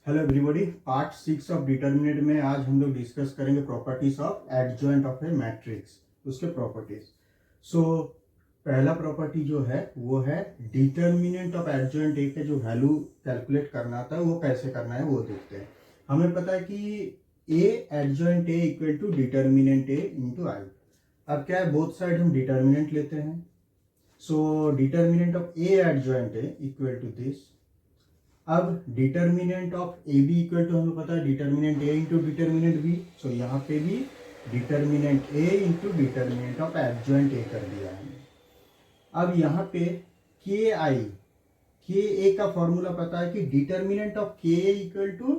Hello everybody, part 6 of determinant में आज हम लोग डिस्कस करेंगे properties of adjoint of A matrix, उसके प्रॉपर्टीज। सो पहला प्रॉपर्टी जो है वो है डिटर्मिनेंट ऑफ एडजॉइंट ए के जो वैल्यू कैलकुलेट करना था वो कैसे करना है वो देखते हैं। हमें पता है कि A adjoint A equal to determinant A into I. अब क्या है, बोथ साइड हम डिटर्मिनेंट लेते हैं। So determinant of A adjoint A equal to this. अब determinant of A B equal to हमें पता है determinant A into determinant B. So यहाँ पे भी determinant A into determinant of adjoint A कर दिया है। अब यहाँ पे के आई के ए का फॉर्मूला पता है कि determinant of K equal to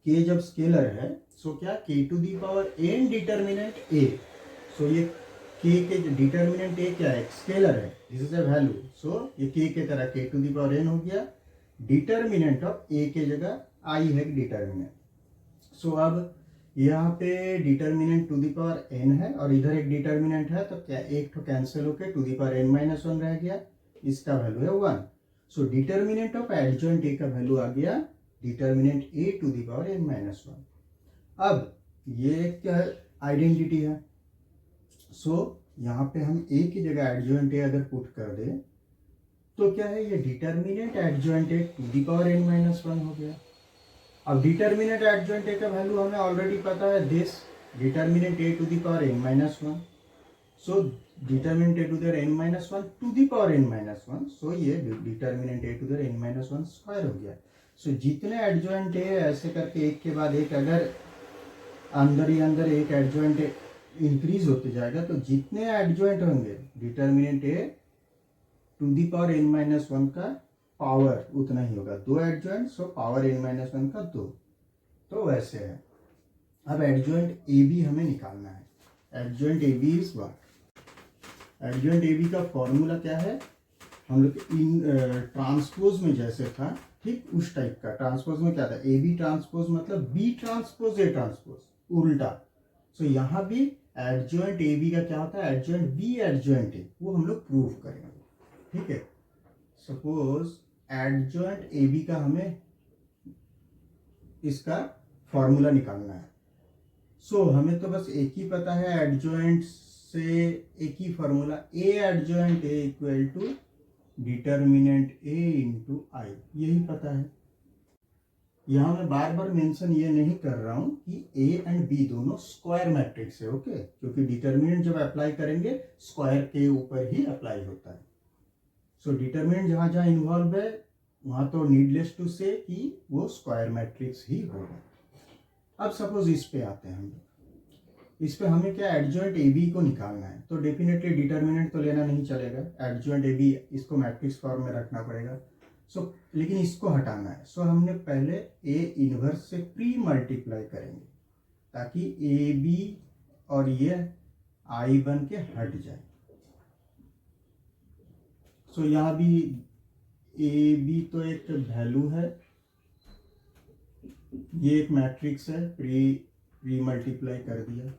K जब स्केलर है सो क्या K to the power N determinant A. So ये के डिटर्मिनेंट ए क्या है, स्केलर है, this is a value. So ये के तरह के टू दी पावर एन हो गया। डिटर्मिनेंट ऑफ ए के जगह आई है डिटर्मिनेंट। सो अब यहाँ पे determinant to the power n है और इधर एक डिटर्मिनेंट है, तो क्या एक तो कैंसिल होकर to the power N minus one रह गया, इसका वैल्यू है one. So determinant of adjoint A का वैल्यू आ गया determinant A to the power N minus one. अब ये क्या है, आइडेंटिटी है। सो यहाँ पे हम ए की जगह एडजॉइंट ए अगर पुट कर दे तो क्या है, ये determinant adjoint A to the power N minus one हो गया। अब डिटर्मिनेंट एडजॉइंट ए का वैल्यू हमें ऑलरेडी पता है, this determinant A to the power N minus one. So determinant A to the N minus one to the power N minus one. So ये determinant A to the N minus one square हो गया। सो जितने adjoint A ऐसे करके एक के बाद एक, अगर अंदर ही अंदर एक एडजॉइंट ए इंक्रीज होते जाएगा तो जितने एडजॉइंट होंगे determinant A to the power N minus one का पावर उतना ही होगा, दो adjoint, so power N minus one का दो, तो वैसे है। अब एडजॉइंट ए बी हमें निकालना है। Adjoint A B is what, adjoint A B का फॉर्मूला क्या है, हम लोग इन ट्रांसपोज में जैसे था ठीक उस टाइप का। ट्रांसपोज में क्या था, ए बी ट्रांसपोज मतलब बी ट्रांसपोज ए ट्रांसपोज उल्टा। सो यहाँ भी एडजॉइंट ए बी का क्या होता है, एडजॉइंट बी एडजॉइंट ए, वो हम लोग प्रूव करेंगे। ठीक है, सपोज एडजॉइंट ए बी का हमें इसका फॉर्मूला निकालना है। सो हमें तो बस एक ही पता है एडजॉइंट से, एक ही formula, A adjoint A equal to determinant A into I, यही पता है। यहां मैं बार बार मेंशन ये नहीं कर रहा हूं कि ए एंड बी दोनों स्क्वायर मैट्रिक्स है, ओके, क्योंकि डिटर्मिनेंट जब अप्लाई करेंगे स्क्वायर के ऊपर ही अप्लाई होता है। सो डिटर्मिनेंट जहां जहां इन्वॉल्व है वहां तो नीडलेस टू से कि वो स्क्वायर मैट्रिक्स ही होगा। अब सपोज इस पे आते हैं हम लोग, इस पे हमें क्या एडजॉइंट ए बी को निकालना है, तो डेफिनेटली डिटर्मिनेंट तो लेना नहीं चलेगा, एडजॉइंट ए बी इसको मैट्रिक्स फॉर्म में रखना पड़ेगा। सो लेकिन इसको हटाना है। सो हमने पहले ए इनवर्स से प्री मल्टीप्लाई करेंगे ताकि ए बी और ये आई बन के हट जाए। सो यहाँ भी ए बी तो एक वैल्यू है, ये एक मैट्रिक्स है, प्री मल्टीप्लाई कर दिया।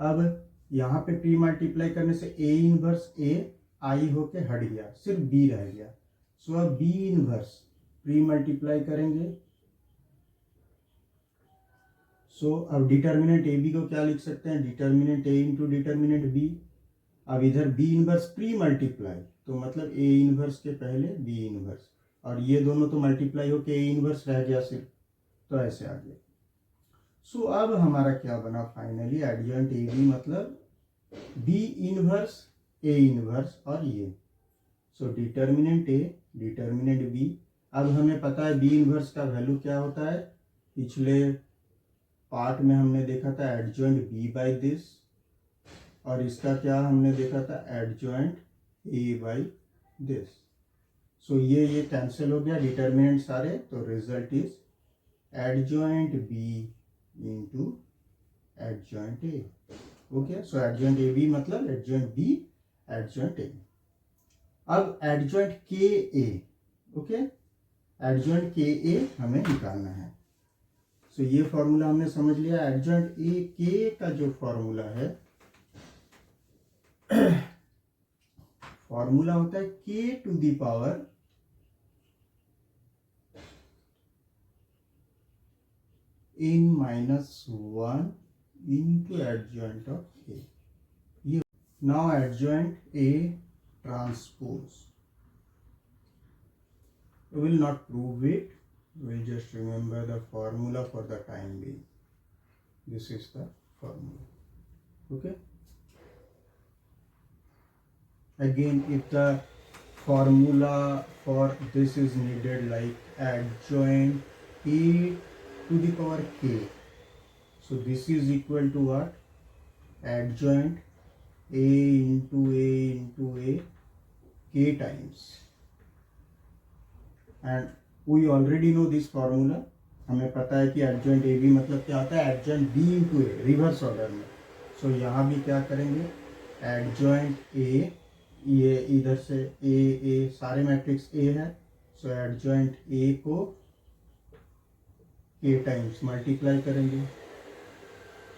अब यहाँ पे प्री मल्टीप्लाई करने से ए इनवर्स ए आई होके हट गया, सिर्फ बी रह गया। सो अब बी इनवर्स प्री मल्टीप्लाई करेंगे। सो अब डिटर्मिनेंट ए बी को क्या लिख सकते हैं, determinant A into determinant B. अब इधर बी इनवर्स प्री मल्टीप्लाई तो मतलब ए इनवर्स के पहले बी इनवर्स, और ये दोनों तो मल्टीप्लाई होके ए इनवर्स रह गया सिर्फ, तो ऐसे आ गया। सो अब हमारा क्या बना फाइनली, एडजॉइंट ए बी मतलब बी इनवर्स ए इनवर्स और ये। सो डिटर्मिनेंट ए डिटर्मिनेंट बी। अब हमें पता है बी इनवर्स का वैल्यू क्या होता है, पिछले पार्ट में हमने देखा था एडजॉइंट बी बाई दिस, और इसका क्या हमने देखा था adjoint A by this. So ये कैंसिल हो गया डिटर्मिनेंट सारे, तो result is adjoint B into adjoint A. Okay, so adjoint A B मतलब एडजॉइंट बी एडजॉइंट ए। अब एडजॉइंट के ए, ओके, एडजॉइंट के ए हमें निकालना है। सो ये फॉर्मूला हमने समझ लिया। एडजॉइंट ए के का जो फॉर्मूला है, फॉर्मूला होता है के to the power n minus 1 into adjoint of A. Now adjoint A transpose. We will not prove it. We will just remember the formula for the time being. This is the formula. Okay. Again, if the formula for this is needed, like adjoint A to the power k. So this is equal to what? Adjoint A into A k times. And we already know this formula. हमें पता है कि adjoint A B मतलब क्या होता है, adjoint B into ए, reverse order में. सो यहाँ भी क्या करेंगे, एडजॉइंट ए, ये इधर से ए सारे मैट्रिक्स ए है, सो एडजॉइंट ए को के टाइम्स मल्टीप्लाई करेंगे.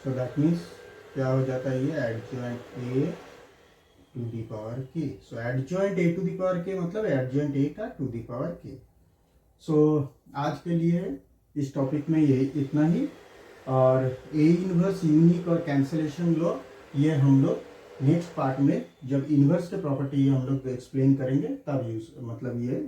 सो दैट मीन्स क्या हो जाता है, ये adjoint A to the power K. So adjoint A to the power K मतलब एडजॉइंट ए का टू दी पावर के. सो आज के लिए इस टॉपिक में ये इतना ही. और ए इनवर्स, यूनिक और कैंसलेशन लॉ ये हम लोग नेक्स्ट पार्ट में जब इनवर्स के प्रॉपर्टी हम लोग एक्सप्लेन करेंगे तब यूज मतलब ये